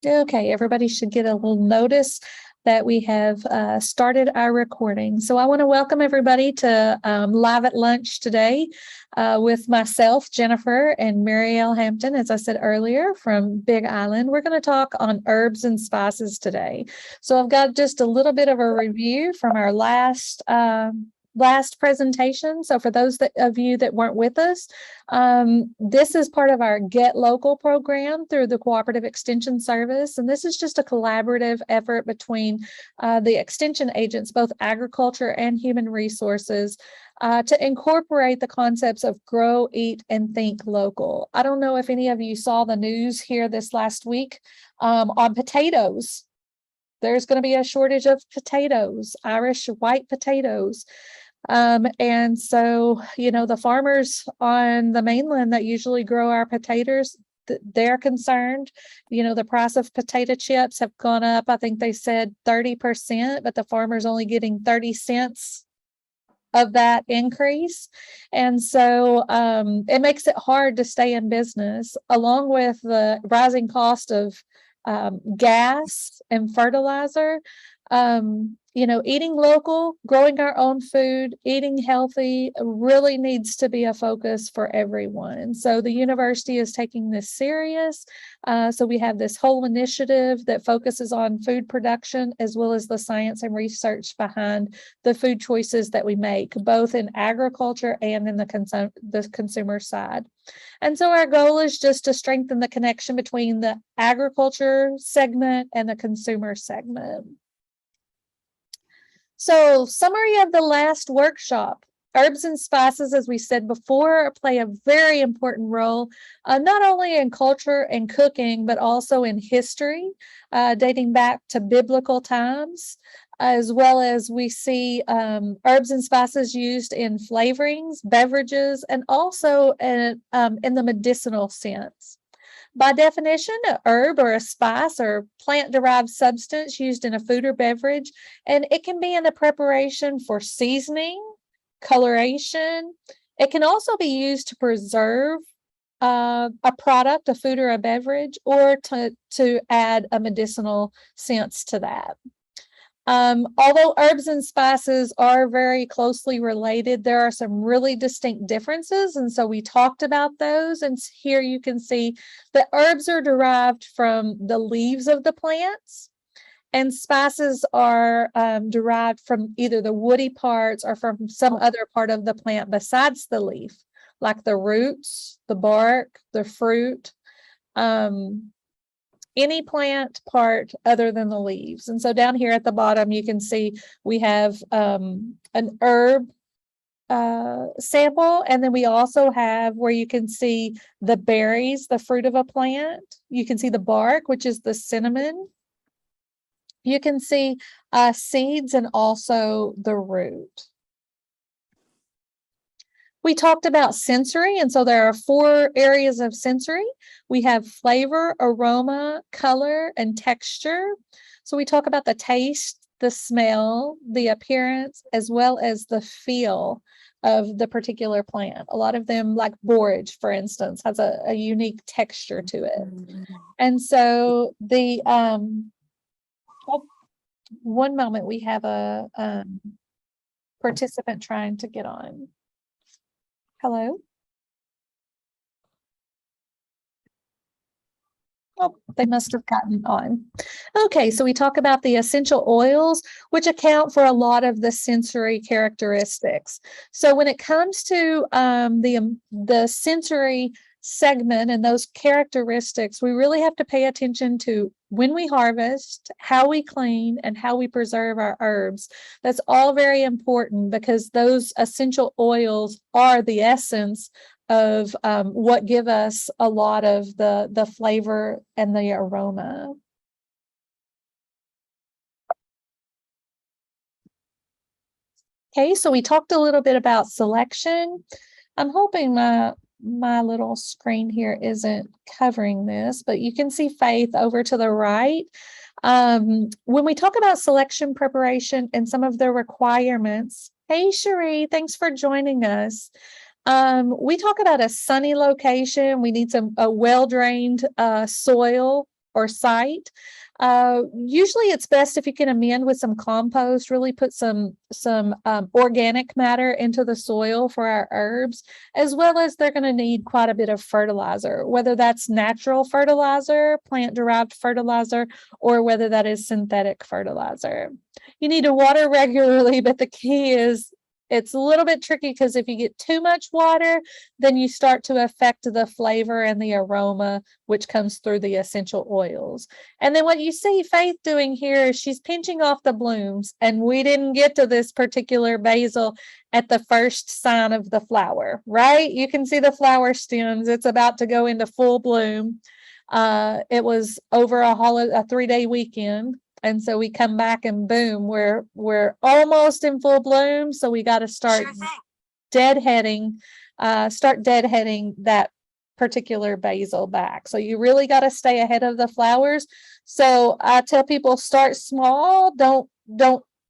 Okay, everybody should get a little notice that we have started our recording. So I want to welcome everybody to Live at Lunch today with myself, Jennifer, and Marielle Hampton, as I said earlier, from Big Island. We're going to talk on herbs and spices today. So I've got just a little bit of a review from our last presentation. So for those of you that weren't with us, this is part of our Get Local program through the Cooperative Extension Service. And this is just a collaborative effort between the extension agents, both agriculture and human resources, to incorporate the concepts of grow, eat, and think local. I don't know if any of you saw the news here this last week on potatoes. There's going to be a shortage of potatoes, Irish white potatoes. And so, the farmers on the mainland that usually grow our potatoes, they're concerned. The price of potato chips have gone up. I think they said 30%, but the farmer's only getting 30 cents of that increase. And so it makes it hard to stay in business, along with the rising cost of gas and fertilizer. Eating local, growing our own food, eating healthy really needs to be a focus for everyone. So the university is taking this serious. So we have this whole initiative that focuses on food production, as well as the science and research behind the food choices that we make, both in agriculture and in the consumer side. And so our goal is just to strengthen the connection between the agriculture segment and the consumer segment. So, summary of the last workshop. Herbs and spices, as we said before, play a very important role, not only in culture and cooking, but also in history, dating back to biblical times, as well as we see herbs and spices used in flavorings, beverages, and also in the medicinal sense. By definition, a herb or a spice or plant-derived substance used in a food or beverage, and it can be in the preparation for seasoning, coloration. It can also be used to preserve a product, a food or a beverage, or to add a medicinal sense to that. Although herbs and spices are very closely related, there are some really distinct differences. And so we talked about those. And here you can see that herbs are derived from the leaves of the plants, and spices are derived from either the woody parts or from some other part of the plant besides the leaf, like the roots, the bark, the fruit. Any plant part other than the leaves. And so down here at the bottom, you can see we have an herb sample, and then we also have where you can see the berries, the fruit of a plant. You can see the bark, which is the cinnamon. You can see seeds and also the root. We talked about sensory, and so there are 4 areas of sensory. We have flavor, aroma, color, and texture. So we talk about the taste, the smell, the appearance, as well as the feel of the particular plant. A lot of them, like borage, for instance, has a unique texture to it. And so the one moment, we have a participant trying to get on. Hello? Oh, they must have gotten on. Okay, so we talk about the essential oils, which account for a lot of the sensory characteristics. So when it comes to the sensory segment and those characteristics, we really have to pay attention to when we harvest, how we clean, and how we preserve our herbs. That's all very important because those essential oils are the essence of what give us a lot of the flavor and the aroma. Okay, so we talked a little bit about selection. I'm hoping my little screen here isn't covering this, but you can see Faith over to the right. When we talk about selection preparation and some of the requirements, hey Cherie, thanks for joining us. We talk about a sunny location. We need a well-drained soil or site. Usually it's best if you can amend with some compost, really put some organic matter into the soil for our herbs, as well as they're going to need quite a bit of fertilizer, whether that's natural fertilizer, plant-derived fertilizer, or whether that is synthetic fertilizer. You need to water regularly, but the key is it's a little bit tricky because if you get too much water, then you start to affect the flavor and the aroma, which comes through the essential oils. And then what you see Faith doing here is she's pinching off the blooms, and we didn't get to this particular basil at the first sign of the flower, right? You can see the flower stems. It's about to go into full bloom. It was over a 3-day weekend. And so we come back and boom, we're almost in full bloom. So we got to start deadheading that particular basil back. So you really got to stay ahead of the flowers. So I tell people, start small. Don't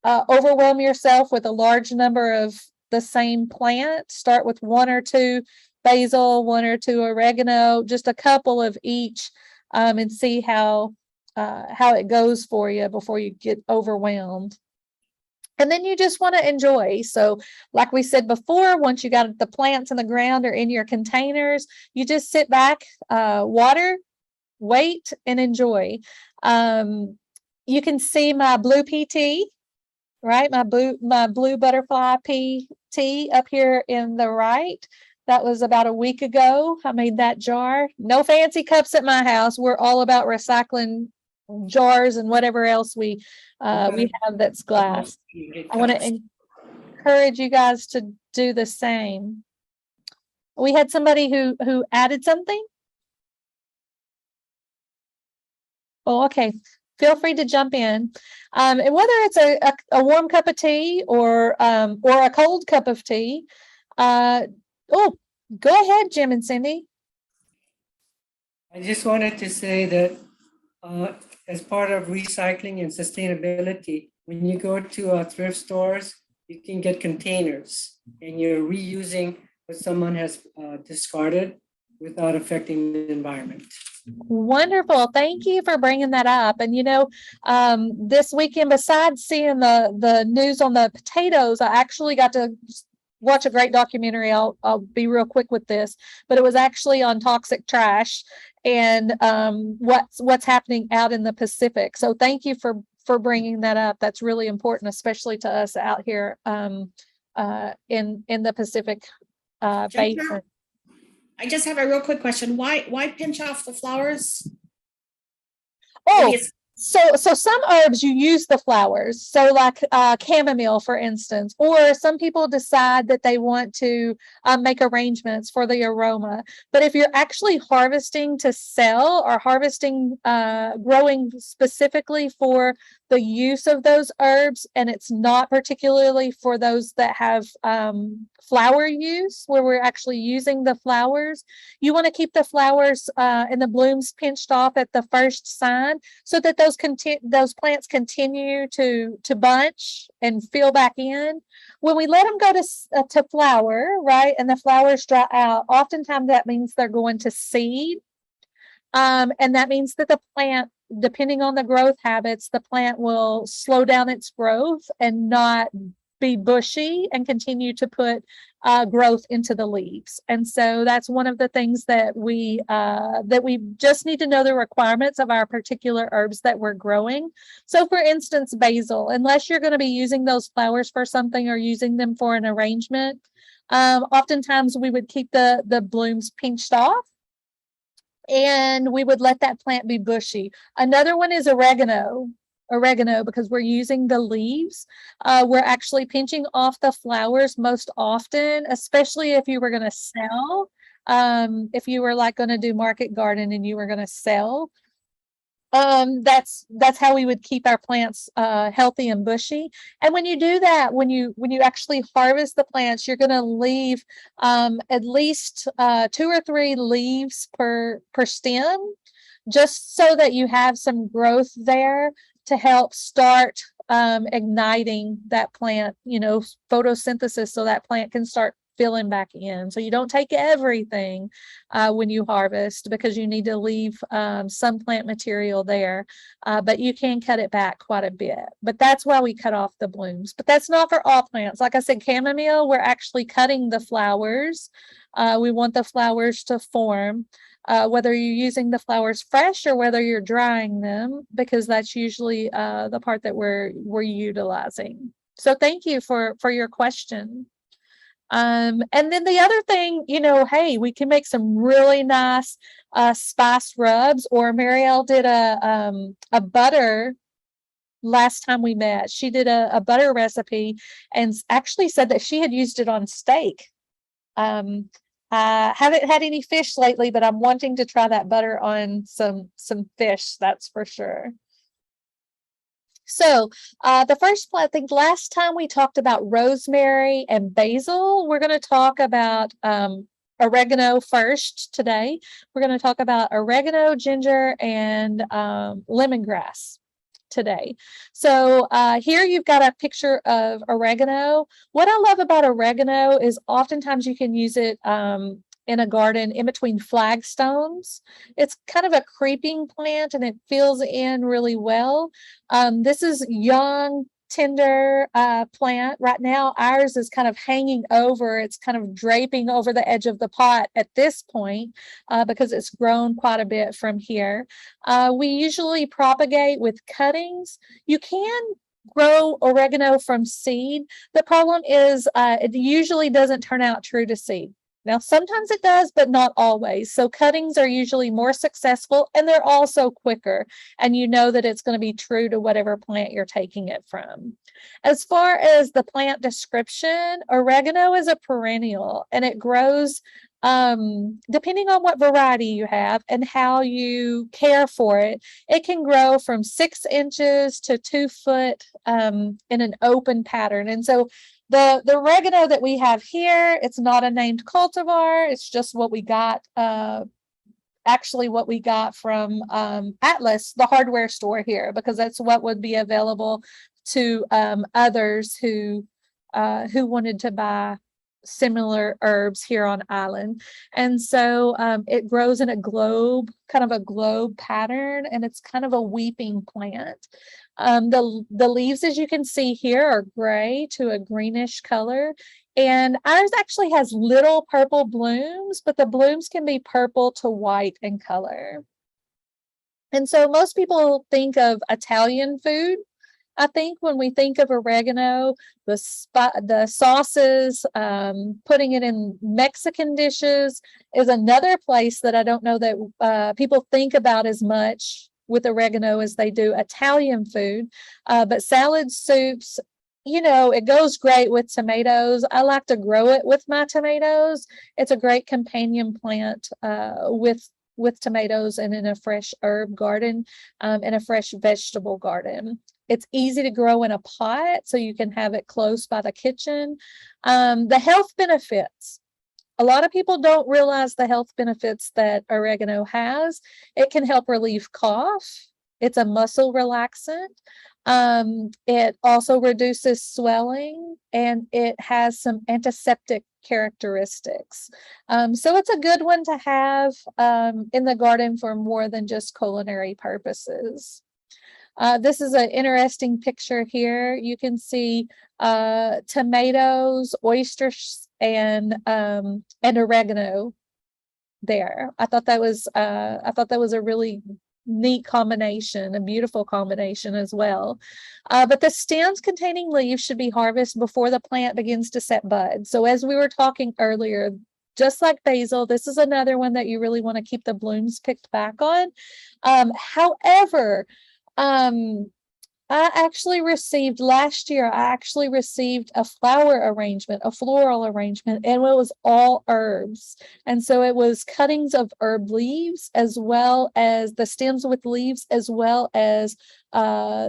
overwhelm yourself with a large number of the same plant. Start with 1 or 2 basil, 1 or 2 oregano, just a couple of each, and see how it goes for you before you get overwhelmed. And then you just want to enjoy. So like we said before, once you got the plants in the ground or in your containers, you just sit back, water, wait, and enjoy. You can see my blue pea tea, right? My blue butterfly pea tea up here in the right. That was about a week ago. I made that jar. No fancy cups at my house. We're all about recycling jars and whatever else we have that's glass. I want to encourage you guys to do the same. We had somebody who added something. Oh, okay. Feel free to jump in. And whether it's a warm cup of tea or a cold cup of tea. Go ahead, Jim and Cindy. I just wanted to say that as part of recycling and sustainability, when you go to thrift stores, you can get containers and you're reusing what someone has discarded without affecting the environment. Wonderful. Thank you for bringing that up. And, this weekend, besides seeing the news on the potatoes, I actually got to watch a great documentary. I'll be real quick with this, but it was actually on toxic trash and what's happening out in the Pacific. So thank you for bringing that up. That's really important, especially to us out here in the Pacific basin. I just have a real quick question. Why pinch off the flowers? Oh, so some herbs you use the flowers. So like chamomile, for instance, or some people decide that they want to make arrangements for the aroma. But if you're actually harvesting to sell or harvesting, growing specifically for the use of those herbs, and it's not particularly for those that have flower use, where we're actually using the flowers, you want to keep the flowers and the blooms pinched off at the first sign so that those plants continue to bunch and fill back in. When we let them go to flower, right, and the flowers dry out, oftentimes that means they're going to seed. And that means that the plant, depending on the growth habits, the plant will slow down its growth and not be bushy and continue to put growth into the leaves. And so that's one of the things that we just need to know the requirements of our particular herbs that we're growing. So for instance, basil, unless you're going to be using those flowers for something or using them for an arrangement, oftentimes we would keep the blooms pinched off, and we would let that plant be bushy. Another one is oregano, because we're using the leaves. We're actually pinching off the flowers most often, especially if you were going to sell. If you were like going to do market garden and you were going to sell, that's how we would keep our plants healthy and bushy. And when you do that, when you actually harvest the plants, you're going to leave at least 2 or 3 leaves per stem, just so that you have some growth there to help start igniting that plant, photosynthesis, so that plant can start filling back in. So you don't take everything when you harvest, because you need to leave some plant material there, but you can cut it back quite a bit. But that's why we cut off the blooms. But that's not for all plants. Like I said, chamomile, we're actually cutting the flowers. We want the flowers to form. Whether you're using the flowers fresh or whether you're drying them, because that's usually the part that we're utilizing. So thank you for your question. And then the other thing, hey, we can make some really nice spice rubs. Or Marielle did a butter last time we met. She did a butter recipe and actually said that she had used it on steak. I haven't had any fish lately, but I'm wanting to try that butter on some fish, that's for sure. So the first, I think last time we talked about rosemary and basil. We're going to talk about oregano first today. We're going to talk about oregano, ginger, and lemongrass today. So here you've got a picture of oregano. What I love about oregano is oftentimes you can use it in a garden in between flagstones. It's kind of a creeping plant and it fills in really well. This is young, tender plant. Right now, ours is kind of hanging over. It's kind of draping over the edge of the pot at this point because it's grown quite a bit from here. We usually propagate with cuttings. You can grow oregano from seed. The problem is it usually doesn't turn out true to seed. Now, sometimes it does, but not always. So cuttings are usually more successful and they're also quicker. And you know that it's going to be true to whatever plant you're taking it from. As far as the plant description, oregano is a perennial and it grows depending on what variety you have and how you care for it. It can grow from 6 inches to 2 foot in an open pattern. And so the oregano that we have here, it's not a named cultivar. It's just what we got, actually what we got from Atlas, the hardware store here, because that's what would be available to others who wanted to buy similar herbs here on island. And so it grows in a globe, kind of a globe pattern, and it's kind of a weeping plant. The leaves, as you can see here, are gray to a greenish color. And ours actually has little purple blooms, but the blooms can be purple to white in color. And so most people think of Italian food. I think when we think of oregano, the sauces, putting it in Mexican dishes is another place that I don't know that people think about as much with oregano as they do Italian food. But salad soups, it goes great with tomatoes. I like to grow it with my tomatoes. It's a great companion plant with tomatoes and in a fresh herb garden, in a fresh vegetable garden. It's easy to grow in a pot, so you can have it close by the kitchen. The health benefits. A lot of people don't realize the health benefits that oregano has. It can help relieve cough. It's a muscle relaxant. It also reduces swelling, and it has some antiseptic characteristics. So it's a good one to have in the garden for more than just culinary purposes. This is an interesting picture here. You can see tomatoes, oysters, and oregano there. I thought that was a really neat combination, a beautiful combination as well. But the stems containing leaves should be harvested before the plant begins to set bud. So as we were talking earlier, just like basil, this is another one that you really want to keep the blooms picked back on. However, last year, I actually received a flower arrangement, a floral arrangement, and it was all herbs. And so it was cuttings of herb leaves, as well as the stems with leaves, as well as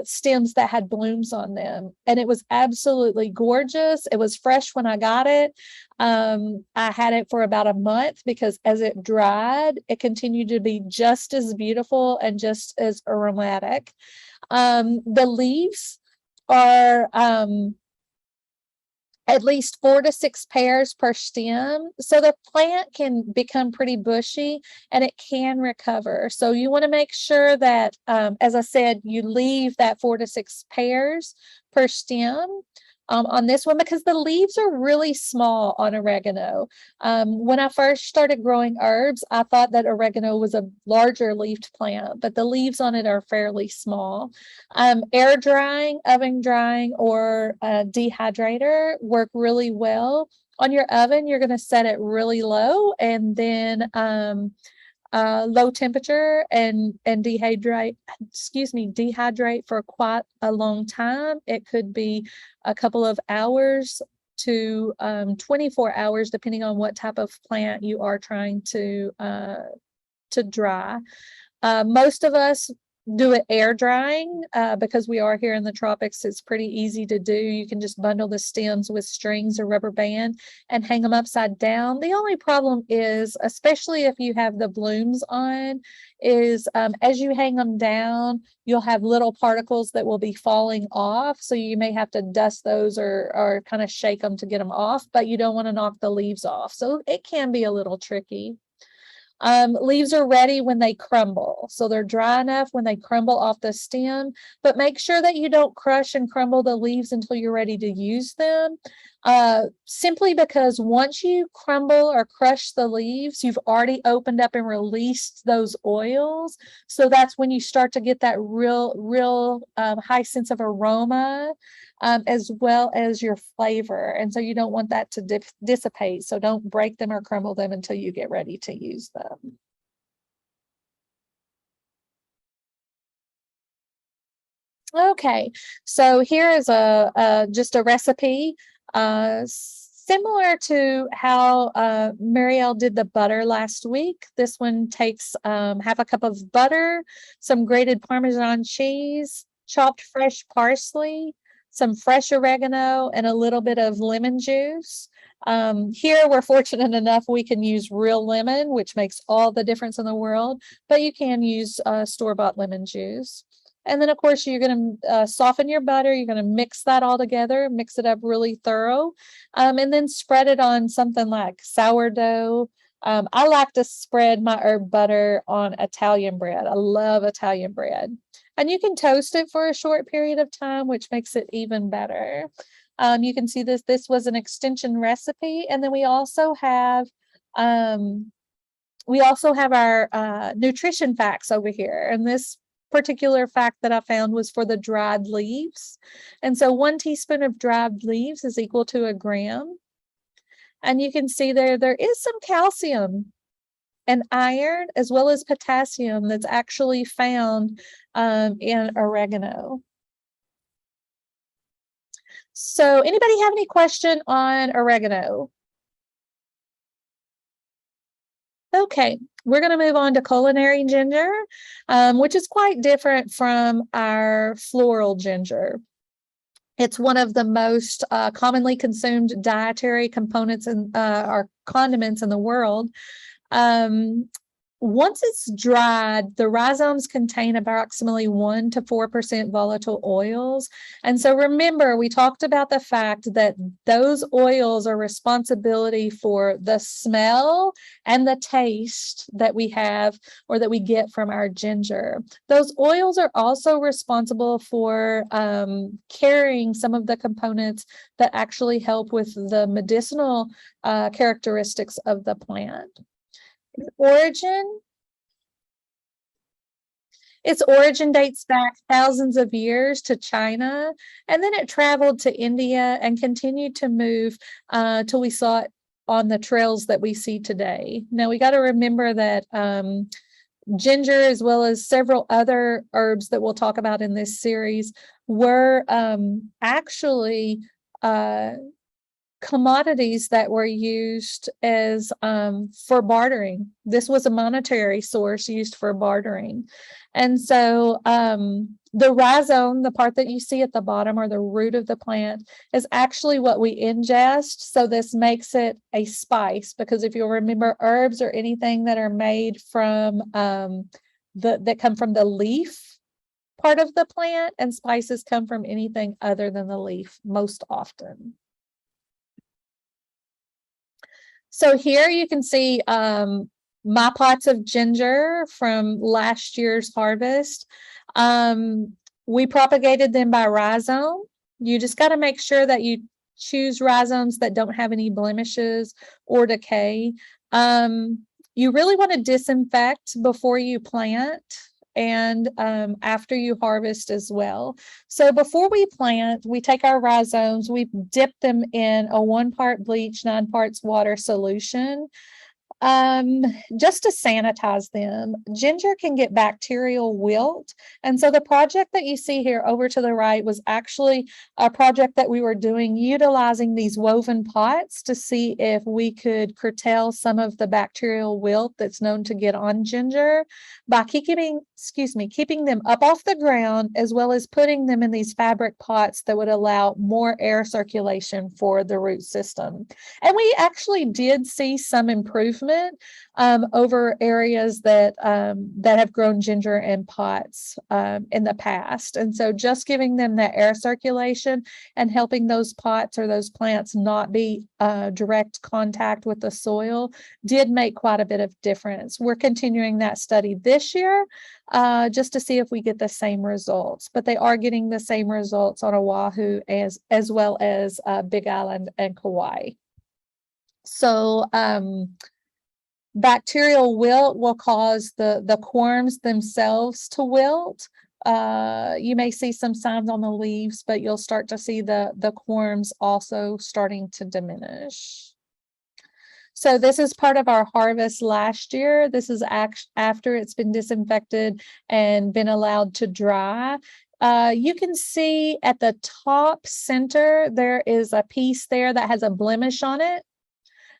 stems that had blooms on them. And it was absolutely gorgeous. It was fresh when I got it. I had it for about a month because as it dried, it continued to be just as beautiful and just as aromatic. The leaves are at least 4 to 6 pairs per stem. So the plant can become pretty bushy and it can recover. So you want to make sure that, as I said, you leave that 4 to 6 pairs per stem. On this one, because the leaves are really small on oregano. When I first started growing herbs, I thought that oregano was a larger leafed plant, but the leaves on it are fairly small. Air drying, oven drying, or dehydrator work really well. On your oven, you're going to set it really low and then low temperature and dehydrate for quite a long time. It could be a couple of hours to 24 hours, depending on what type of plant you are trying to dry. Most of us do it air drying because we are here in the tropics. It's pretty easy to do. You can just bundle the stems with strings or rubber band and hang them upside down. The only problem is, especially if you have the blooms on, is as you hang them down, you'll have little particles that will be falling off. So you may have to dust those or kind of shake them to get them off, but you don't want to knock the leaves off. So it can be a little tricky. Leaves are ready when they crumble. So they're dry enough when they crumble off the stem, but make sure that you don't crush and crumble the leaves until you're ready to use them. Simply because once you crumble or crush the leaves, you've already opened up and released those oils. So that's when you start to get that real high sense of aroma, as well as your flavor. And so you don't want that to dissipate. So don't break them or crumble them until you get ready to use them. Okay, so here is just a recipe similar to how Marielle did the butter last week. This one takes half a cup of butter, some grated Parmesan cheese, chopped fresh parsley, some fresh oregano, and a little bit of lemon juice. Here we're fortunate enough we can use real lemon, which makes all the difference in the world, but you can use store-bought lemon juice. And then, of course, you're going to soften your butter. You're going to mix that all together, mix it up really thorough, and then spread it on something like sourdough. I like to spread my herb butter on Italian bread. I love Italian bread. And you can toast it for a short period of time, which makes it even better. You can see this was an extension recipe. And then we also have our nutrition facts over here. And this particular fact that I found was for the dried leaves. And so 1 teaspoon of dried leaves is equal to 1 gram. And you can see there is some calcium and iron as well as potassium that's actually found in oregano. So anybody have any question on oregano? Okay, we're going to move on to culinary ginger, which is quite different from our floral ginger. It's one of the most commonly consumed dietary components or condiments in the world. Once it's dried, the rhizomes contain approximately 1 to 4% volatile oils. And so remember, we talked about the fact that those oils are responsibility for the smell and the taste that we have or that we get from our ginger. Those oils are also responsible for carrying some of the components that actually help with the medicinal characteristics of the plant. Its origin dates back thousands of years to China, and then it traveled to India and continued to move till we saw it on the trails that we see today. Now we got to remember that ginger, as well as several other herbs that we'll talk about in this series, were actually commodities that were used as for bartering. This was a monetary source used for bartering. And so the rhizome, the part that you see at the bottom or the root of the plant, is actually what we ingest. So this makes it a spice, because if you'll remember, herbs or anything that are made from that come from the leaf part of the plant, and spices come from anything other than the leaf most often. So here you can see my pots of ginger from last year's harvest. We propagated them by rhizome. You just got to make sure that you choose rhizomes that don't have any blemishes or decay. You really want to disinfect before you plant and after you harvest as well. So before we plant, we take our rhizomes, we dip them in a 1 part bleach, 9 parts water solution. Just to sanitize them. Ginger can get bacterial wilt. And so the project that you see here over to the right was actually a project that we were doing utilizing these woven pots to see if we could curtail some of the bacterial wilt that's known to get on ginger by keeping them up off the ground, as well as putting them in these fabric pots that would allow more air circulation for the root system. And we actually did see some improvement over areas that have grown ginger in pots in the past. And so just giving them that air circulation and helping those pots or those plants not be direct contact with the soil did make quite a bit of difference. We're continuing that study this year just to see if we get the same results, but they are getting the same results on Oahu as well as Big Island and Kauai. So bacterial wilt will cause the corms themselves to wilt. You may see some signs on the leaves, but you'll start to see the corms also starting to diminish. So this is part of our harvest last year. This is after it's been disinfected and been allowed to dry. You can see at the top center, there is a piece there that has a blemish on it.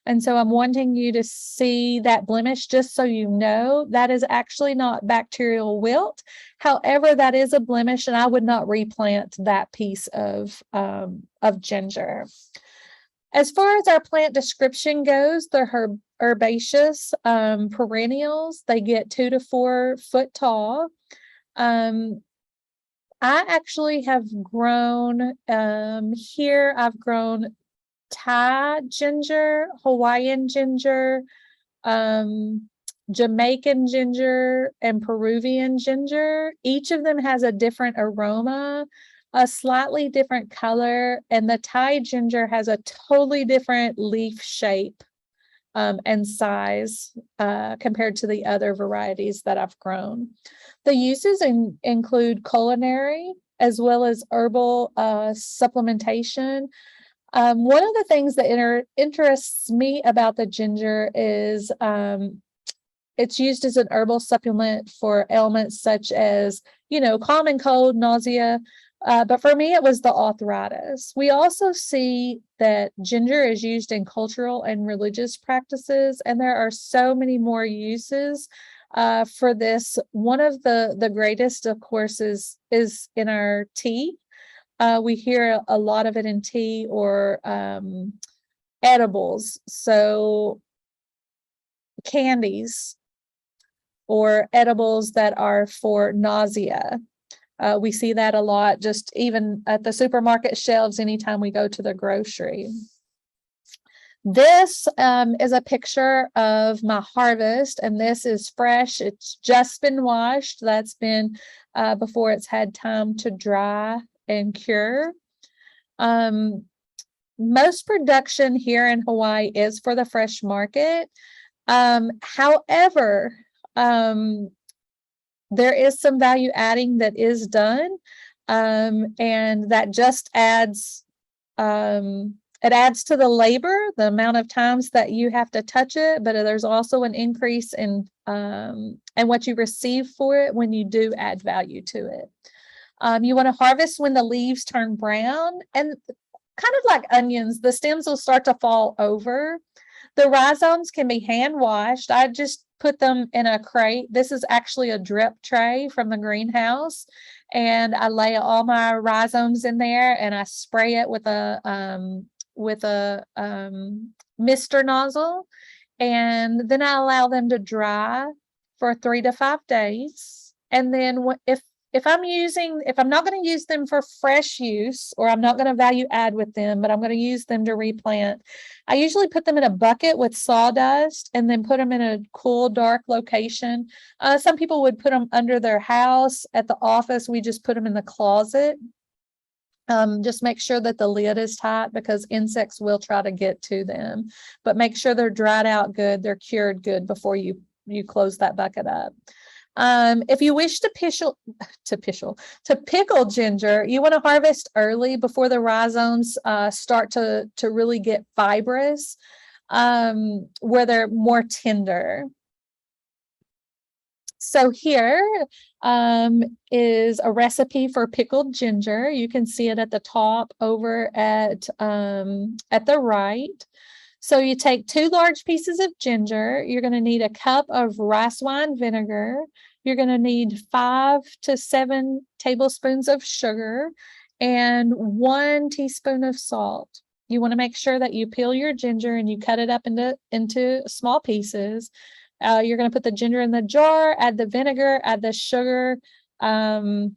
And so I'm wanting you to see that blemish just so you know that is actually not bacterial wilt. However, that is a blemish, and I would not replant that piece of ginger. As far as our plant description goes, they're herbaceous perennials. They get 2 to 4 foot tall. I actually have grown here. I've grown Thai ginger, Hawaiian ginger, Jamaican ginger, and Peruvian ginger. Each of them has a different aroma, a slightly different color, and the Thai ginger has a totally different leaf shape and size compared to the other varieties that I've grown. The uses include culinary as well as herbal supplementation. One of the things that interests me about the ginger is it's used as an herbal supplement for ailments such as, common cold, nausea. But for me, it was the arthritis. We also see that ginger is used in cultural and religious practices, and there are so many more uses for this. One of the greatest, of course, is in our tea. We hear a lot of it in tea or edibles. So candies or edibles that are for nausea. We see that a lot, just even at the supermarket shelves, anytime we go to the grocery. This is a picture of my harvest, and this is fresh. It's just been washed. That's been before it's had time to dry and cure. Most production here in Hawaii is for the fresh market. However, there is some value adding that is done, and that just adds it adds to the labor, the amount of times that you have to touch it, but there's also an increase in what you receive for it when you do add value to it. You want to harvest when the leaves turn brown, and kind of like onions, the stems will start to fall over. The rhizomes can be hand washed. I just put them in a crate. This is actually a drip tray from the greenhouse, and I lay all my rhizomes in there, and I spray it with a mister nozzle, and then I allow them to dry for 3 to 5 days. And then if if I'm not going to use them for fresh use, or I'm not going to value add with them, but I'm going to use them to replant, I usually put them in a bucket with sawdust and then put them in a cool, dark location. Some people would put them under their house. At the office, we just put them in the closet. Just make sure that the lid is tight because insects will try to get to them, but make sure they're dried out good, they're cured good before you close that bucket up. If you wish to pickle ginger, you want to harvest early before the rhizomes start to really get fibrous, where they're more tender. So here is a recipe for pickled ginger. You can see it at the top over at the right. So you take 2 large pieces of ginger. You're going to need a cup of rice wine vinegar. You're going to need 5 to 7 tablespoons of sugar and 1 teaspoon of salt. You want to make sure that you peel your ginger and you cut it up into small pieces. You're going to put the ginger in the jar, add the vinegar, add the sugar. The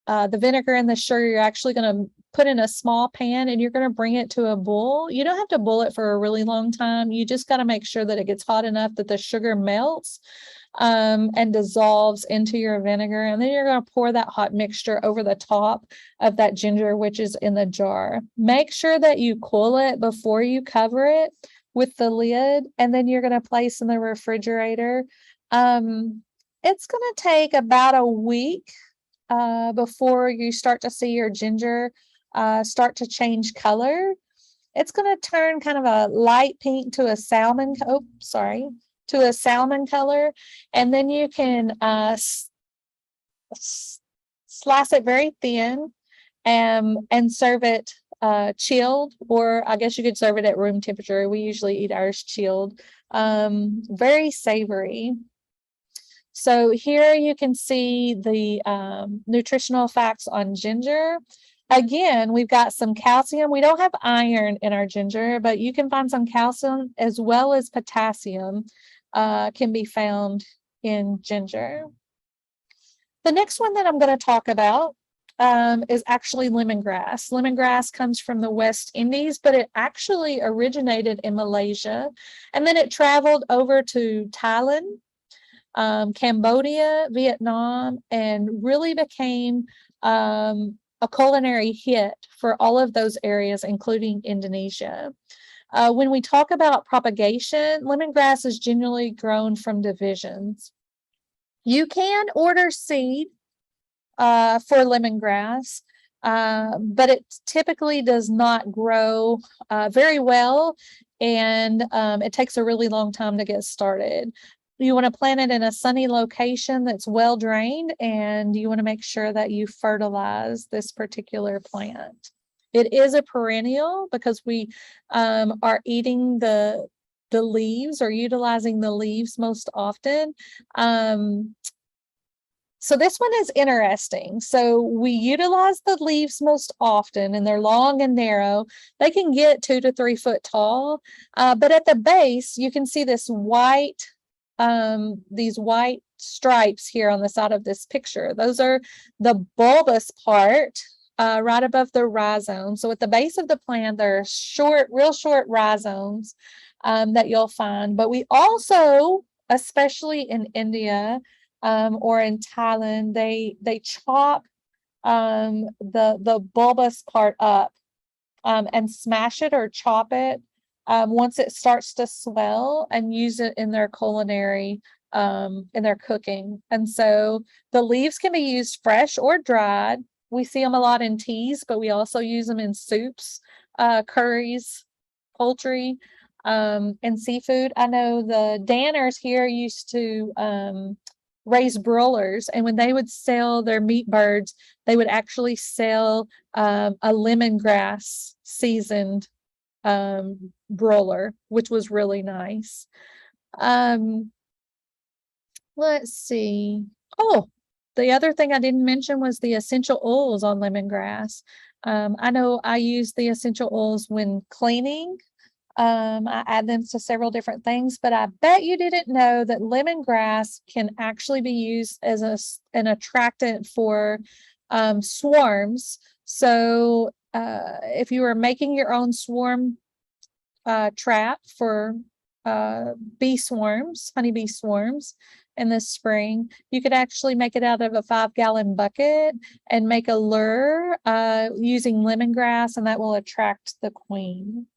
vinegar and the sugar, you're actually going to put in a small pan and you're going to bring it to a boil. You don't have to boil it for a really long time. You just got to make sure that it gets hot enough that the sugar melts and dissolves into your vinegar. And then you're going to pour that hot mixture over the top of that ginger, which is in the jar. Make sure that you cool it before you cover it with the lid, and then you're going to place in the refrigerator. It's going to take about a week before you start to see your ginger start to change color. It's going to turn kind of a light pink to a salmon, to a salmon color, and then you can slice it very thin and serve it chilled, or I guess you could serve it at room temperature. We usually eat ours chilled. Very savory. So here you can see the nutritional facts on ginger. Again, we've got some calcium. We don't have iron in our ginger, but you can find some calcium as well as potassium can be found in ginger. The next one that I'm going to talk about is actually lemongrass. Lemongrass comes from the West Indies, but it actually originated in Malaysia, and then it traveled over to Thailand, Cambodia, Vietnam, and really became a culinary hit for all of those areas, including Indonesia. When we talk about propagation, lemongrass is generally grown from divisions. You can order seed for lemongrass, but it typically does not grow very well, and it takes a really long time to get started. You want to plant it in a sunny location that's well drained, and you want to make sure that you fertilize this particular plant. It is a perennial because we are eating the leaves or utilizing the leaves most often. So this one is interesting. So we utilize the leaves most often, and they're long and narrow. They can get 2 to 3 foot tall, but at the base, you can see this these white stripes here on the side of this picture. Those are the bulbous part right above the rhizome. So at the base of the plant, there are real short rhizomes that you'll find. But we also, especially in India or in Thailand, they chop the bulbous part up and smash it or chop it once it starts to swell, and use it in their culinary, in their cooking. And so the leaves can be used fresh or dried. We see them a lot in teas, but we also use them in soups, curries, poultry, and seafood. I know the Danners here used to raise broilers, and when they would sell their meat birds, they would actually sell a lemongrass seasoned broiler, which was really nice. Let's see. Oh, the other thing I didn't mention was the essential oils on lemongrass. I know I use the essential oils when cleaning. I add them to several different things, but I bet you didn't know that lemongrass can actually be used as an attractant for swarms. So if you were making your own swarm trap for bee swarms, honeybee swarms in the spring, you could actually make it out of a 5-gallon bucket and make a lure using lemongrass, and that will attract the queen.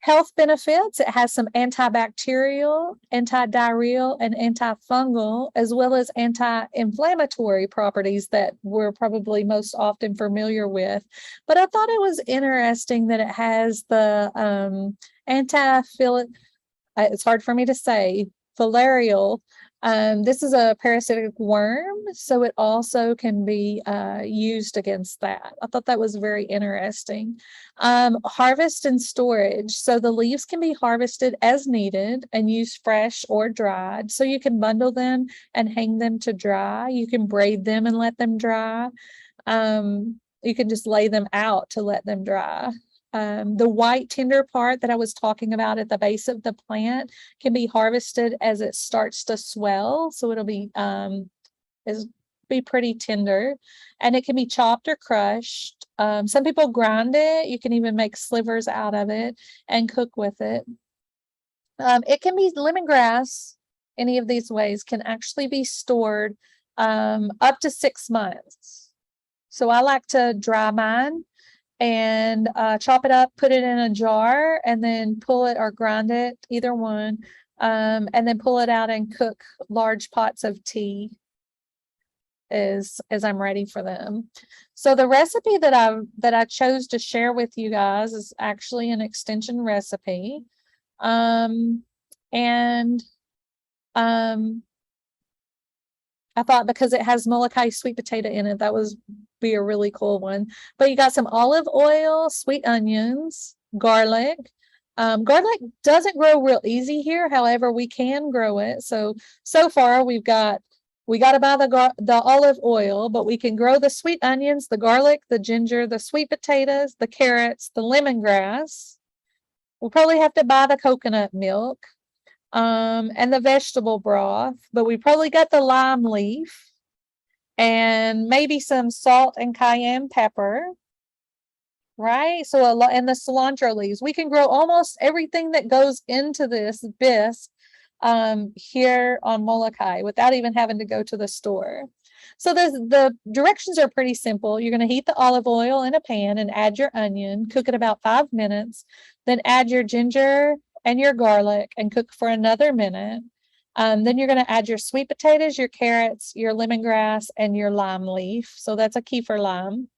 Health benefits, it has some antibacterial, antidiarrheal, and antifungal, as well as anti-inflammatory properties that we're probably most often familiar with. But I thought it was interesting that it has the it's hard for me to say, filarial. This is a parasitic worm, so it also can be used against that. I thought that was very interesting. Harvest and storage. So the leaves can be harvested as needed and used fresh or dried. So you can bundle them and hang them to dry. You can braid them and let them dry. You can just lay them out to let them dry. The white tender part that I was talking about at the base of the plant can be harvested as it starts to swell. So it'll be pretty tender, and it can be chopped or crushed. Some people grind it. You can even make slivers out of it and cook with it. It can be lemongrass. Any of these ways can actually be stored up to 6 months. So I like to dry mine and chop it up, put it in a jar, and then pull it or grind it, either one, and then pull it out and cook large pots of tea as I'm ready for them. So the recipe that I chose to share with you guys is actually an extension recipe. I thought because it has Molokai sweet potato in it, that was be a really cool one. But you got some olive oil, sweet onions, garlic. Garlic doesn't grow real easy here. However, we can grow it. So far we got to buy the olive oil, but we can grow the sweet onions, the garlic, the ginger, the sweet potatoes, the carrots, the lemongrass. We'll probably have to buy the coconut milk. And the vegetable broth, but we probably got the lime leaf and maybe some salt and cayenne pepper, right? So and the cilantro leaves. We can grow almost everything that goes into this bisque here on Molokai without even having to go to the store. So the directions are pretty simple. You're going to heat the olive oil in a pan and add your onion, cook it about 5 minutes, then add your ginger and your garlic and cook for another minute. Then you're going to add your sweet potatoes, your carrots, your lemongrass, and your lime leaf. So that's a kefir lime.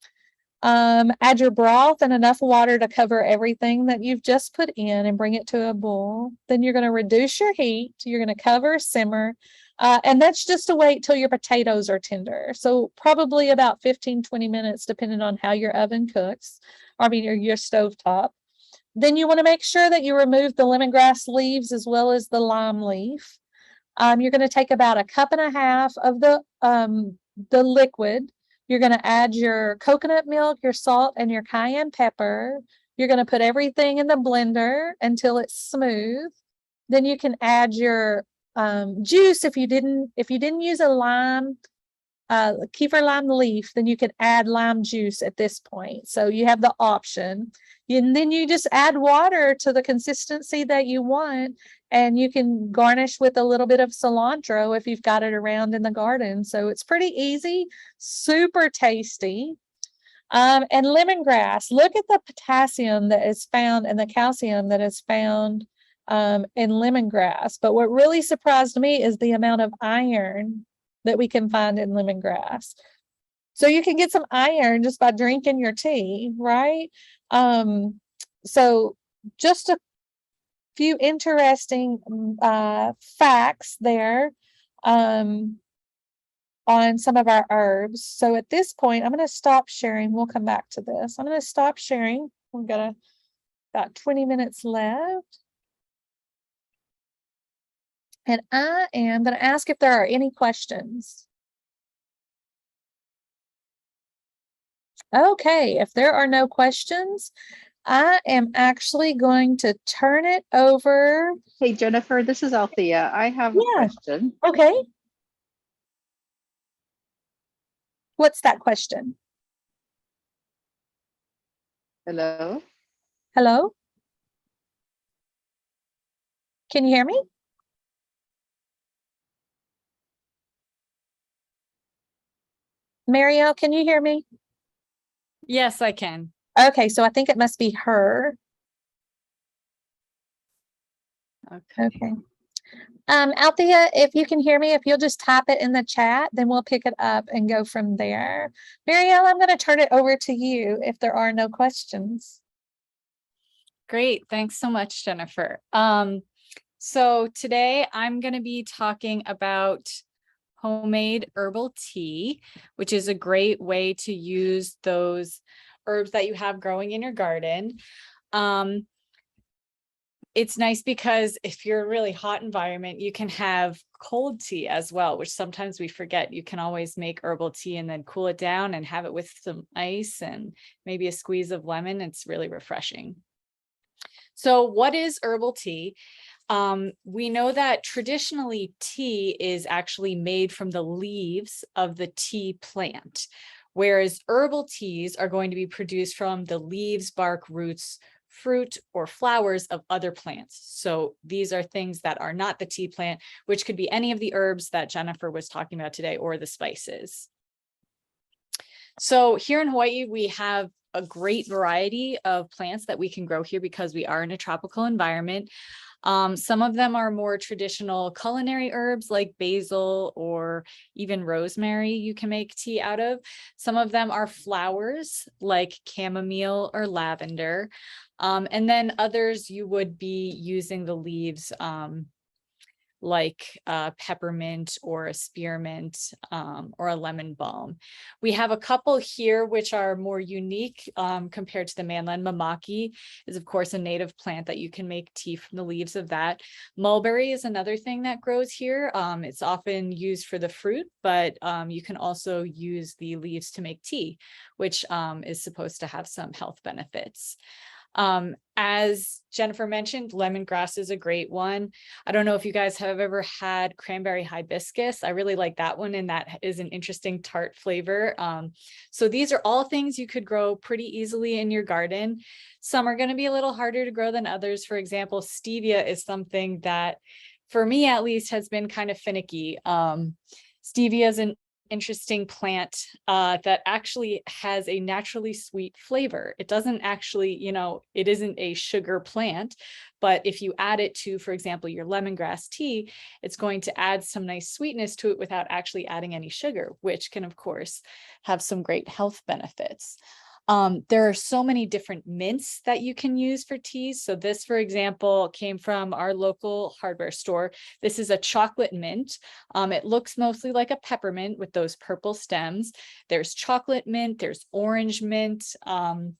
Add your broth and enough water to cover everything that you've just put in and bring it to a boil. Then you're going to reduce your heat. You're going to cover, simmer, and that's just to wait till your potatoes are tender. So probably about 15-20 minutes, depending on how your oven cooks, or your stovetop. Then you want to make sure that you remove the lemongrass leaves as well as the lime leaf. You're going to take about 1.5 cups of the liquid. You're going to add your coconut milk, your salt, and your cayenne pepper. You're going to put everything in the blender until it's smooth. Then you can add your juice. If you didn't use a lime, kefir lime leaf, then you can add lime juice at this point. So you have the option. And then you just add water to the consistency that you want, and you can garnish with a little bit of cilantro if you've got it around in the garden. So it's pretty easy, super tasty. And lemongrass, look at the potassium that is found and the calcium that is found in lemongrass. But what really surprised me is the amount of iron that we can find in lemongrass. So you can get some iron just by drinking your tea, right? So just a few interesting facts there on some of our herbs. So at this point, I'm going to stop sharing. We'll come back to this. I'm going to stop sharing. We've got about 20 minutes left. And I am going to ask if there are any questions. Okay, if there are no questions, I am actually going to turn it over. Hey, Jennifer, this is Althea. I have a Yeah. question. Okay. What's that question? Hello? Hello? Can you hear me? Marielle, can you hear me? Yes, I can. Okay, so I think it must be her. Okay. Okay. Althea, if you can hear me, if you'll just type it in the chat, then we'll pick it up and go from there. Marielle, I'm going to turn it over to you if there are no questions. Great. Thanks so much, Jennifer. So today I'm going to be talking about homemade herbal tea, which is a great way to use those herbs that you have growing in your garden. It's nice because if you're a really hot environment, you can have cold tea as well, which sometimes we forget. You can always make herbal tea and then cool it down and have it with some ice and maybe a squeeze of lemon. It's really refreshing. So what is herbal tea? We know that traditionally tea is actually made from the leaves of the tea plant, whereas herbal teas are going to be produced from the leaves, bark, roots, fruit, or flowers of other plants. So these are things that are not the tea plant, which could be any of the herbs that Jennifer was talking about today or the spices. So here in Hawaii, we have a great variety of plants that we can grow here because we are in a tropical environment. Some of them are more traditional culinary herbs like basil or even rosemary you can make tea out of. Some of them are flowers like chamomile or lavender. And then others you would be using the leaves like peppermint or a spearmint or a lemon balm. We have a couple here which are more unique compared to the mainland. Mamaki is of course a native plant that you can make tea from the leaves of that. Mulberry is another thing that grows here. It's often used for the fruit, but you can also use the leaves to make tea, which is supposed to have some health benefits. As Jennifer mentioned, lemongrass is a great one. I don't know if you guys have ever had cranberry hibiscus. I really like that one, and that is an interesting tart flavor. So these are all things you could grow pretty easily in your garden. Some are going to be a little harder to grow than others. For example, stevia is something that, for me at least, has been kind of finicky. Stevia is an interesting plant that actually has a naturally sweet flavor. It doesn't actually, it isn't a sugar plant, but if you add it to, for example, your lemongrass tea, it's going to add some nice sweetness to it without actually adding any sugar, which can, of course, have some great health benefits. There are so many different mints that you can use for teas. So this, for example, came from our local hardware store. This is a chocolate mint. It looks mostly like a peppermint with those purple stems. There's chocolate mint, there's orange mint, a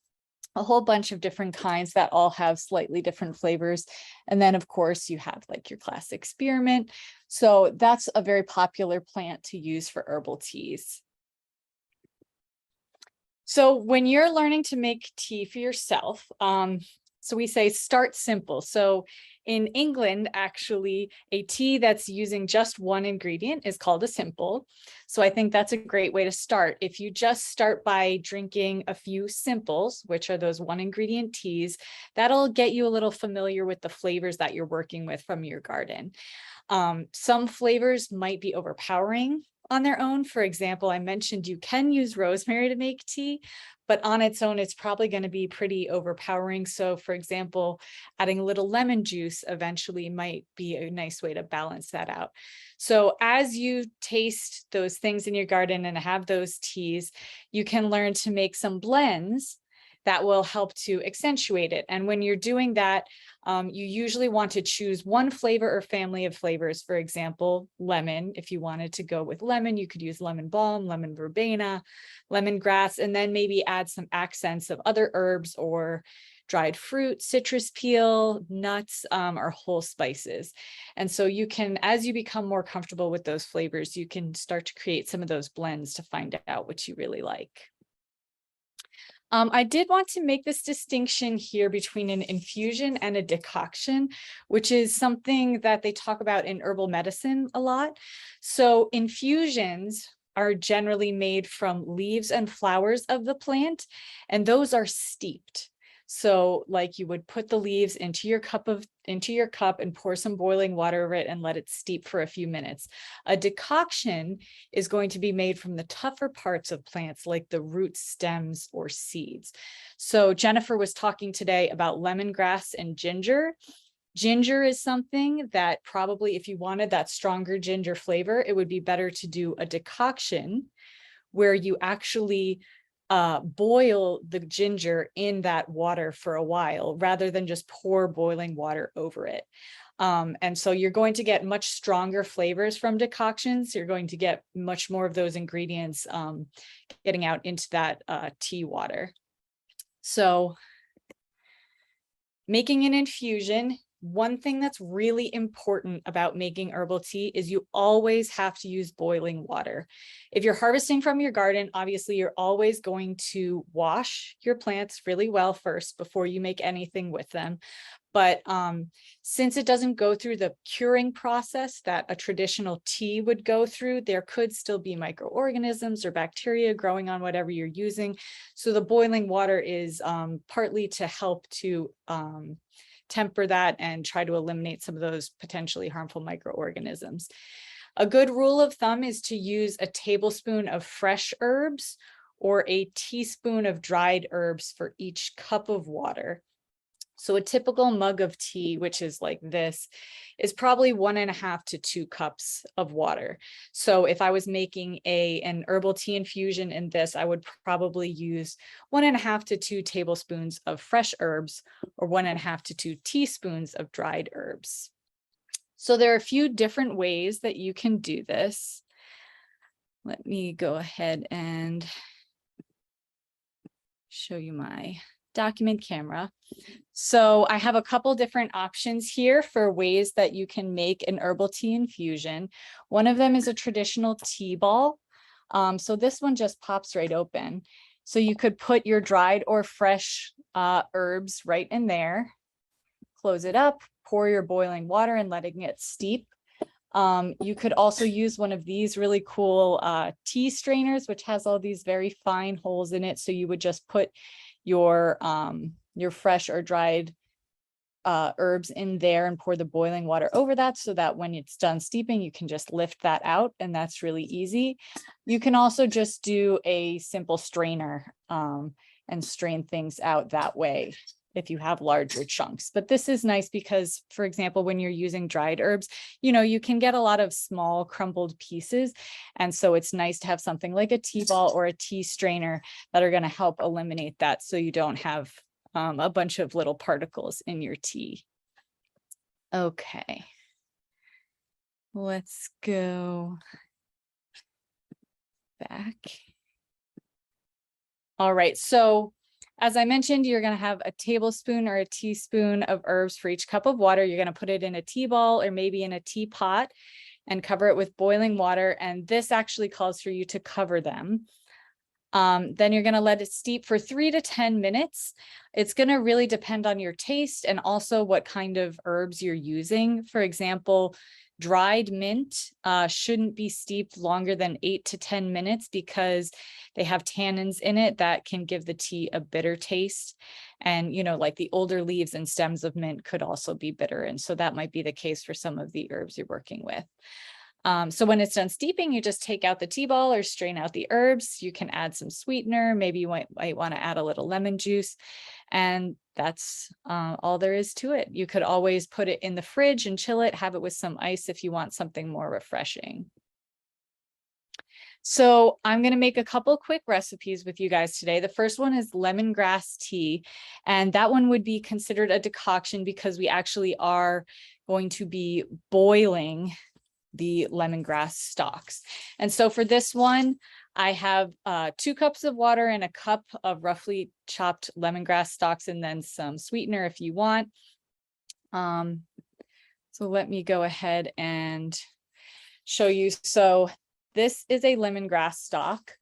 whole bunch of different kinds that all have slightly different flavors. And then of course you have like your classic spearmint. So that's a very popular plant to use for herbal teas. So when you're learning to make tea for yourself, so we say start simple. So in England, actually, a tea that's using just one ingredient is called a simple. So I think that's a great way to start. If you just start by drinking a few simples, which are those one ingredient teas, that'll get you a little familiar with the flavors that you're working with from your garden. Some flavors might be overpowering on their own. For example, I mentioned you can use rosemary to make tea, but on its own, it's probably going to be pretty overpowering. So for example, adding a little lemon juice eventually might be a nice way to balance that out. So as you taste those things in your garden and have those teas, you can learn to make some blends that will help to accentuate it. And when you're doing that, you usually want to choose one flavor or family of flavors. For example, lemon. If you wanted to go with lemon, you could use lemon balm, lemon verbena, lemongrass, and then maybe add some accents of other herbs or dried fruit, citrus peel, nuts, or whole spices. And so you can, as you become more comfortable with those flavors, you can start to create some of those blends to find out what you really like. I did want to make this distinction here between an infusion and a decoction, which is something that they talk about in herbal medicine a lot. So infusions are generally made from leaves and flowers of the plant, and those are steeped. So like you would put the leaves into your cup and pour some boiling water over it and let it steep for a few minutes. A decoction is going to be made from the tougher parts of plants like the roots, stems, or seeds. So Jennifer was talking today about lemongrass and ginger. Ginger is something that probably if you wanted that stronger ginger flavor, it would be better to do a decoction where you actually boil the ginger in that water for a while rather than just pour boiling water over it. And so you're going to get much stronger flavors from decoctions. You're going to get much more of those ingredients getting out into that tea water. So making an infusion, one thing that's really important about making herbal tea is you always have to use boiling water. If you're harvesting from your garden, obviously you're always going to wash your plants really well first before you make anything with them. But since it doesn't go through the curing process that a traditional tea would go through, there could still be microorganisms or bacteria growing on whatever you're using. So the boiling water is partly to help to temper that and try to eliminate some of those potentially harmful microorganisms. A good rule of thumb is to use a tablespoon of fresh herbs or a teaspoon of dried herbs for each cup of water. So a typical mug of tea, which is like this, is probably 1.5 to 2 cups of water. So if I was making an herbal tea infusion in this, I would probably use 1.5 to 2 tablespoons of fresh herbs or 1.5 to 2 teaspoons of dried herbs. So there are a few different ways that you can do this. Let me go ahead and show you my document camera. So I have a couple different options here for ways that you can make an herbal tea infusion. One of them is a traditional tea ball. So this one just pops right open. So you could put your dried or fresh herbs right in there, close it up, pour your boiling water and letting it steep. You could also use one of these really cool tea strainers, which has all these very fine holes in it. So you would just put your fresh or dried herbs in there and pour the boiling water over that so that when it's done steeping, you can just lift that out, and that's really easy. You can also just do a simple strainer and strain things out that way if you have larger chunks. But this is nice because, for example, when you're using dried herbs, you can get a lot of small crumpled pieces. And so it's nice to have something like a tea ball or a tea strainer that are going to help eliminate that so you don't have a bunch of little particles in your tea. Okay. Let's go back. All right, so as I mentioned, you're going to have a tablespoon or a teaspoon of herbs for each cup of water. You're going to put it in a tea ball or maybe in a teapot and cover it with boiling water. And this actually calls for you to cover them. Then you're going to let it steep for 3 to 10 minutes. It's going to really depend on your taste and also what kind of herbs you're using. For example, dried mint shouldn't be steeped longer than 8 to 10 minutes because they have tannins in it that can give the tea a bitter taste. And, like the older leaves and stems of mint could also be bitter. And so that might be the case for some of the herbs you're working with. So when it's done steeping, you just take out the tea ball or strain out the herbs. You can add some sweetener. Maybe you might want to add a little lemon juice. And that's all there is to it. You could always put it in the fridge and chill it, have it with some ice if you want something more refreshing. So I'm going to make a couple quick recipes with you guys today. The first one is lemongrass tea, and that one would be considered a decoction because we actually are going to be boiling the lemongrass stalks. And so for this one, I have 2 cups of water and a cup of roughly chopped lemongrass stalks and then some sweetener if you want. So let me go ahead and show you. So this is a lemongrass stalk.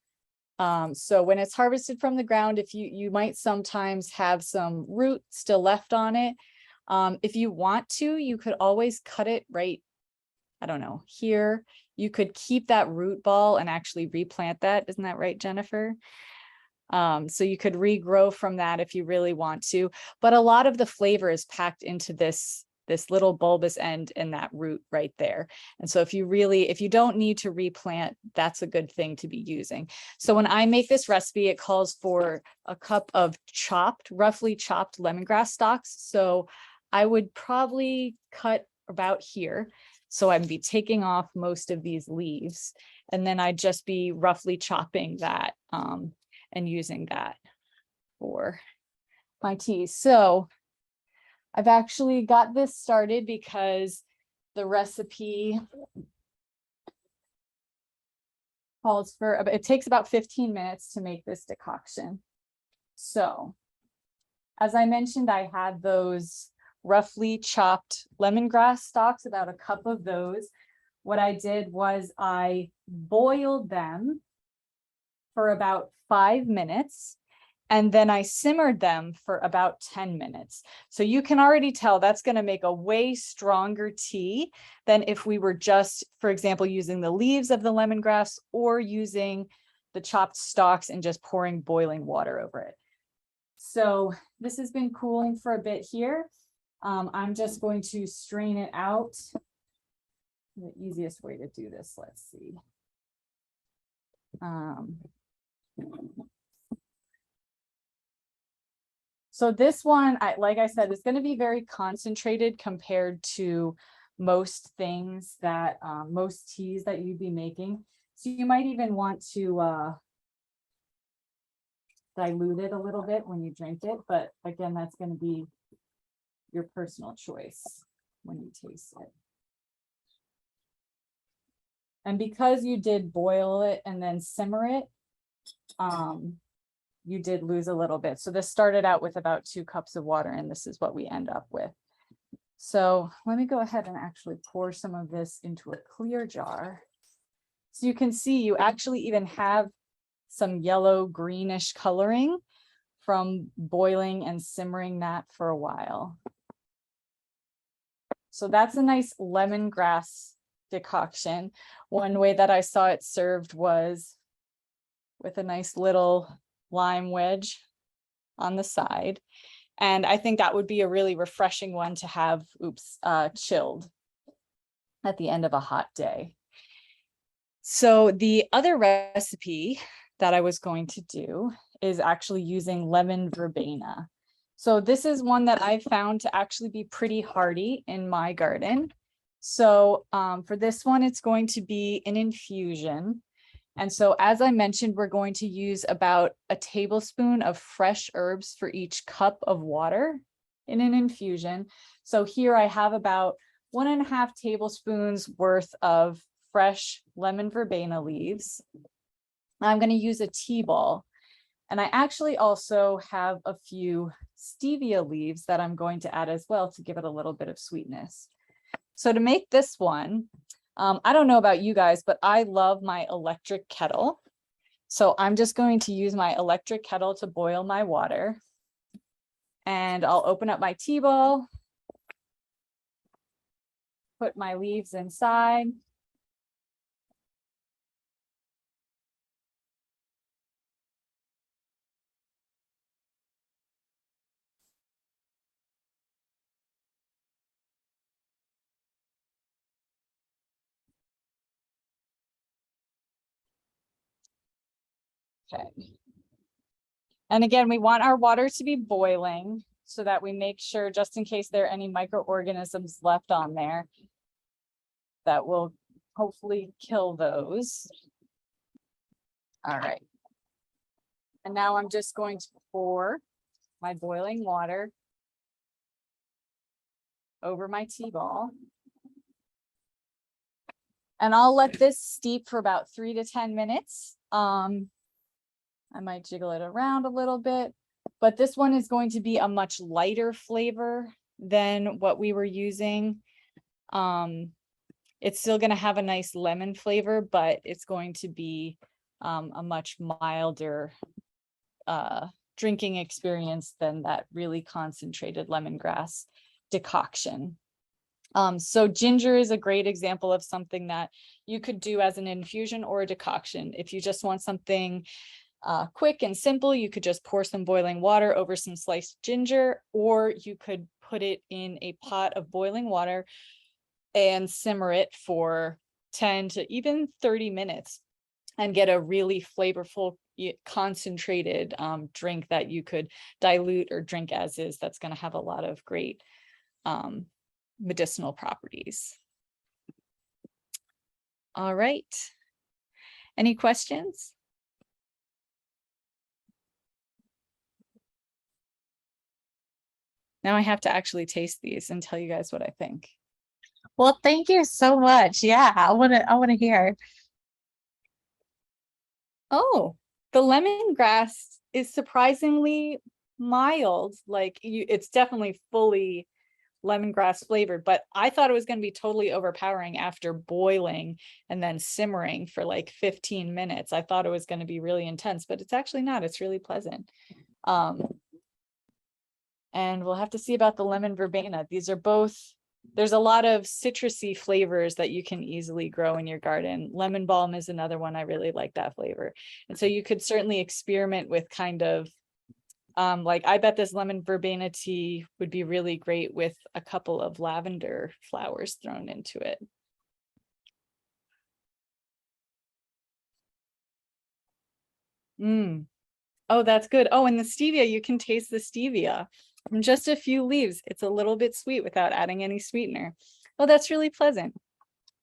So when it's harvested from the ground, if you might sometimes have some root still left on it. If you want to, you could always cut it right, I don't know, here. You could keep that root ball and actually replant that. Isn't that right, Jennifer? So you could regrow from that if you really want to, but a lot of the flavor is packed into this little bulbous end and that root right there. And so if you don't need to replant, that's a good thing to be using. So when I make this recipe, it calls for a cup of roughly chopped lemongrass stalks. So I would probably cut about here. So I'd be taking off most of these leaves, and then I'd just be roughly chopping that and using that for my tea. So I've actually got this started because the recipe calls for, it takes about 15 minutes to make this decoction. So as I mentioned, I had those roughly chopped lemongrass stalks, about a cup of those. What I did was I boiled them for about 5 minutes, and then I simmered them for about 10 minutes. So you can already tell that's going to make a way stronger tea than if we were just, for example, using the leaves of the lemongrass or using the chopped stalks and just pouring boiling water over it. So this has been cooling for a bit here. I'm just going to strain it out. The easiest way to do this, let's see. So this one, like I said, is going to be very concentrated compared to most things that, most teas that you'd be making. So you might even want to dilute it a little bit when you drink it. But again, that's going to be your personal choice when you taste it. And because you did boil it and then simmer it, you did lose a little bit. So this started out with about 2 cups of water, and this is what we end up with. So let me go ahead and actually pour some of this into a clear jar. So you can see you actually even have some yellow greenish coloring from boiling and simmering that for a while. So that's a nice lemongrass decoction. One way that I saw it served was with a nice little lime wedge on the side. And I think that would be a really refreshing one to have, chilled at the end of a hot day. So the other recipe that I was going to do is actually using lemon verbena. So this is one that I found to actually be pretty hardy in my garden. So for this one, it's going to be an infusion. And so as I mentioned, we're going to use about a tablespoon of fresh herbs for each cup of water in an infusion. So here I have about 1.5 tablespoons worth of fresh lemon verbena leaves. I'm going to use a tea ball. And I actually also have a few stevia leaves that I'm going to add as well to give it a little bit of sweetness. So to make this one, I don't know about you guys, but I love my electric kettle. So I'm just going to use my electric kettle to boil my water. And I'll open up my tea ball, put my leaves inside. Okay. And again, we want our water to be boiling so that we make sure, just in case there are any microorganisms left on there, that will hopefully kill those. All right. And now I'm just going to pour my boiling water over my tea ball. And I'll let this steep for about 3 to 10 minutes. I might jiggle it around a little bit, but this one is going to be a much lighter flavor than what we were using. It's still going to have a nice lemon flavor, but it's going to be a much milder drinking experience than that really concentrated lemongrass decoction. So ginger is a great example of something that you could do as an infusion or a decoction. If you just want something quick and simple, you could just pour some boiling water over some sliced ginger, or you could put it in a pot of boiling water and simmer it for 10 to even 30 minutes and get a really flavorful, concentrated drink that you could dilute or drink as is. That's going to have a lot of great medicinal properties. All right. Any questions? Now I have to actually taste these and tell you guys what I think. Well, thank you so much. Yeah, I want to hear. Oh, the lemongrass is surprisingly mild. Like it's definitely fully lemongrass flavored, but I thought it was going to be totally overpowering after boiling and then simmering for like 15 minutes. I thought it was going to be really intense, but it's actually not. It's really pleasant. And we'll have to see about the lemon verbena. These are both, there's a lot of citrusy flavors that you can easily grow in your garden. Lemon balm is another one. I really like that flavor. And so you could certainly experiment with kind of like, I bet this lemon verbena tea would be really great with a couple of lavender flowers thrown into it. Oh, that's good. Oh, and the stevia, you can taste the stevia from just a few leaves. It's a little bit sweet without adding any sweetener. Oh, that's really pleasant.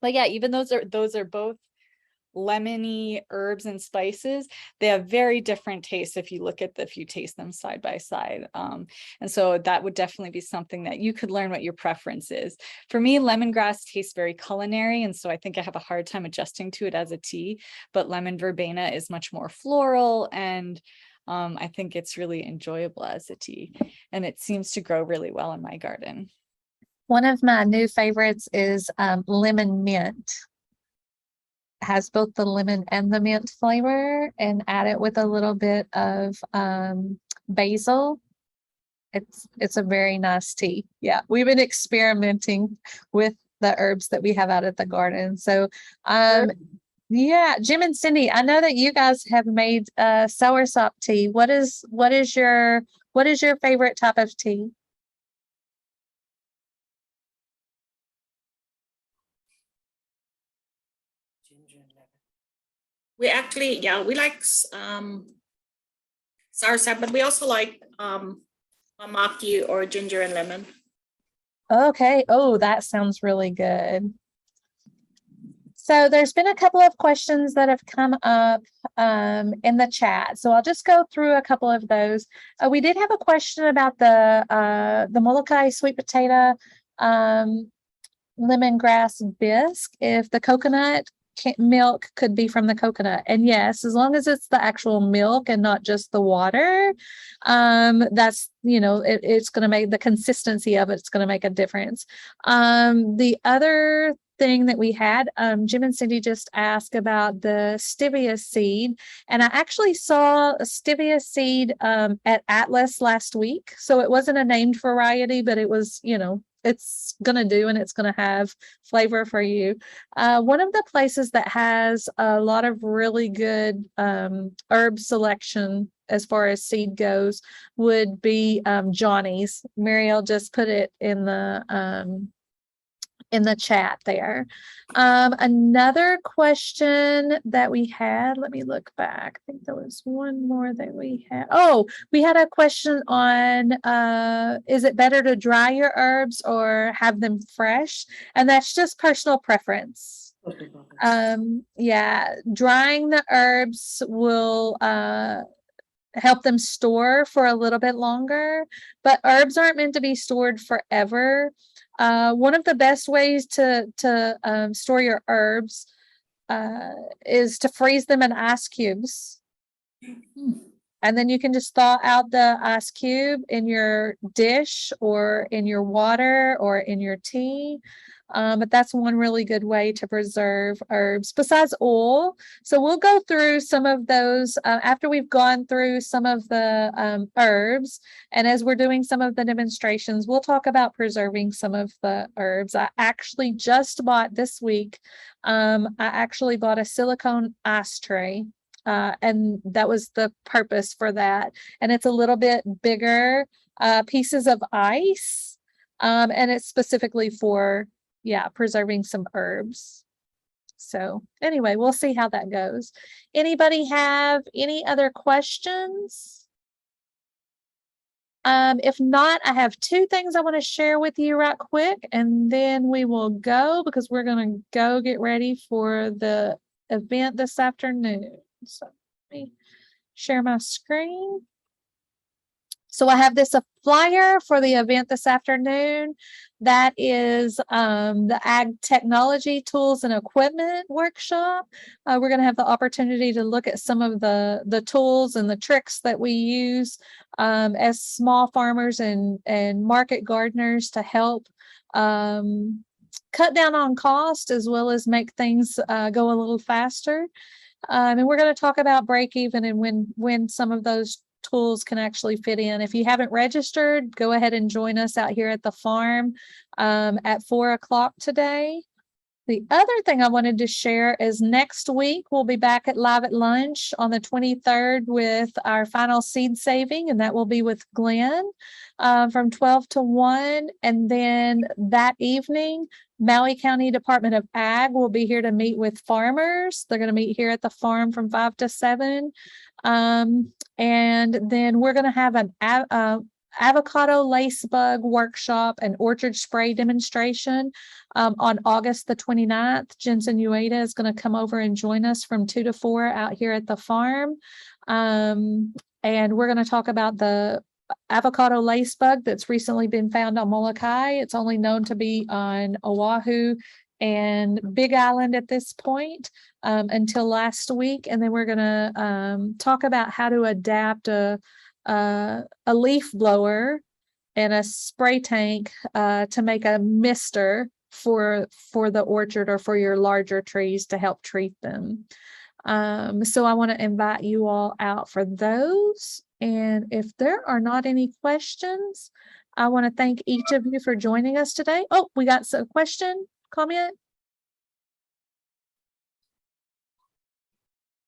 But yeah, even those are both lemony herbs and spices. They have very different tastes if you taste them side by side. And so that would definitely be something that you could learn what your preference is. For me, lemongrass tastes very culinary, and so I think I have a hard time adjusting to it as a tea, but lemon verbena is much more floral, and I think it's really enjoyable as a tea, and it seems to grow really well in my garden. One of my new favorites is lemon mint. Has both the lemon and the mint flavor, and add it with a little bit of basil. It's a very nice tea. Yeah, we've been experimenting with the herbs that we have out at the garden. So yeah, Jim and Cindy, I know that you guys have made soursop tea. What is your favorite type of tea? Ginger and lemon. We actually, yeah, we like soursop, but we also like mamaki or ginger and lemon. Okay. Oh, that sounds really good. So there's been a couple of questions that have come up in the chat. So I'll just go through a couple of those. We did have a question about the Molokai sweet potato lemongrass bisque, if the coconut milk could be from the coconut. And yes, as long as it's the actual milk and not just the water, that's, it's going to make the consistency of it's going to make a difference. The other thing that we had, Jim and Cindy just asked about the stevia seed, and I actually saw a stevia seed at Atlas last week. So it wasn't a named variety, but it was, it's going to do, and it's going to have flavor for you. One of the places that has a lot of really good herb selection as far as seed goes would be Johnny's. Marielle just put it in the chat there. Another question that we had, let me look back. I think there was one more that we had. Oh, we had a question on, is it better to dry your herbs or have them fresh? And that's just personal preference. Yeah, drying the herbs will help them store for a little bit longer, but herbs aren't meant to be stored forever. One of the best ways to store your herbs is to freeze them in ice cubes. And then you can just thaw out the ice cube in your dish or in your water or in your tea. But that's one really good way to preserve herbs besides oil. So we'll go through some of those after we've gone through some of the herbs. And as we're doing some of the demonstrations, we'll talk about preserving some of the herbs. I actually just bought this week, I actually bought a silicone ice tray. And that was the purpose for that. And it's a little bit bigger pieces of ice. And it's specifically for, preserving some herbs. So anyway, we'll see how that goes. Anybody have any other questions? If not, I have two things I want to share with you right quick, and then we will go because we're going to go get ready for the event this afternoon. So let me share my screen. So I have a flyer for the event this afternoon. That is the Ag Technology Tools and Equipment Workshop. We're going to have the opportunity to look at some of the tools and the tricks that we use as small farmers and market gardeners to help cut down on cost as well as make things go a little faster. And we're going to talk about break even and when some of those tools can actually fit in. If you haven't registered, go ahead and join us out here at the farm at 4 o'clock today. The other thing I wanted to share is next week, we'll be back at Live at Lunch on the 23rd with our final seed saving, and that will be with Glenn from 12 to 1. And then that evening, Maui County Department of Ag will be here to meet with farmers. They're going to meet here at the farm from 5 to 7. And then we're going to have an avocado lace bug workshop and orchard spray demonstration on August the 29th. Jensen Ueda is going to come over and join us from 2 to 4 out here at the farm. And we're going to talk about the avocado lace bug that's recently been found on Molokai. It's only known to be on Oahu and Big Island at this point until last week. And then we're going to talk about how to adapt a leaf blower and a spray tank to make a mister for the orchard or for your larger trees to help treat them. So I want to invite you all out for those. And if there are not any questions, I want to thank each of you for joining us today. Oh, we got a question, comment?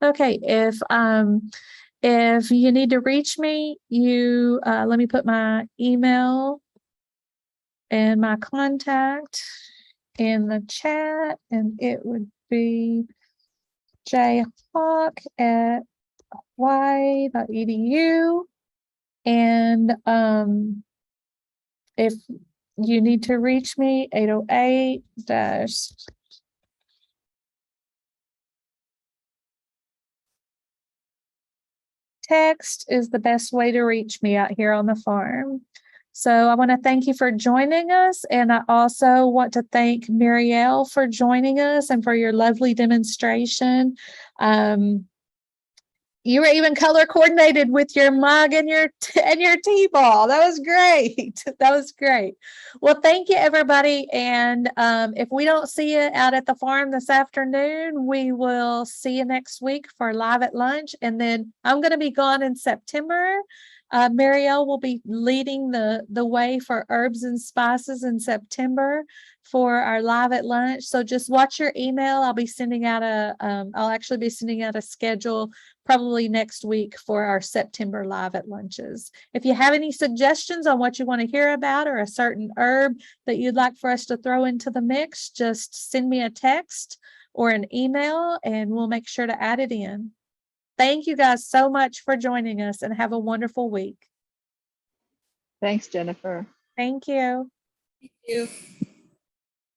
Okay, if you need to reach me, let me put my email and my contact in the chat, and it would be jhawk@hawaii.edu. And if you need to reach me, 808- text is the best way to reach me out here on the farm. So I want to thank you for joining us. And I also want to thank Marielle for joining us and for your lovely demonstration. You were even color coordinated with your mug and your tea ball. That was great. That was great. Well, thank you, everybody. And if we don't see you out at the farm this afternoon, we will see you next week for Live at Lunch. And then I'm going to be gone in September. Marielle will be leading the way for herbs and spices in September for our Live at Lunch. So just watch your email. I'll be sending out I'll actually be sending out a schedule probably next week for our September Live at Lunches. If you have any suggestions on what you want to hear about or a certain herb that you'd like for us to throw into the mix, just send me a text or an email and we'll make sure to add it in. Thank you guys so much for joining us and have a wonderful week. Thanks, Jennifer. Thank you. Thank you.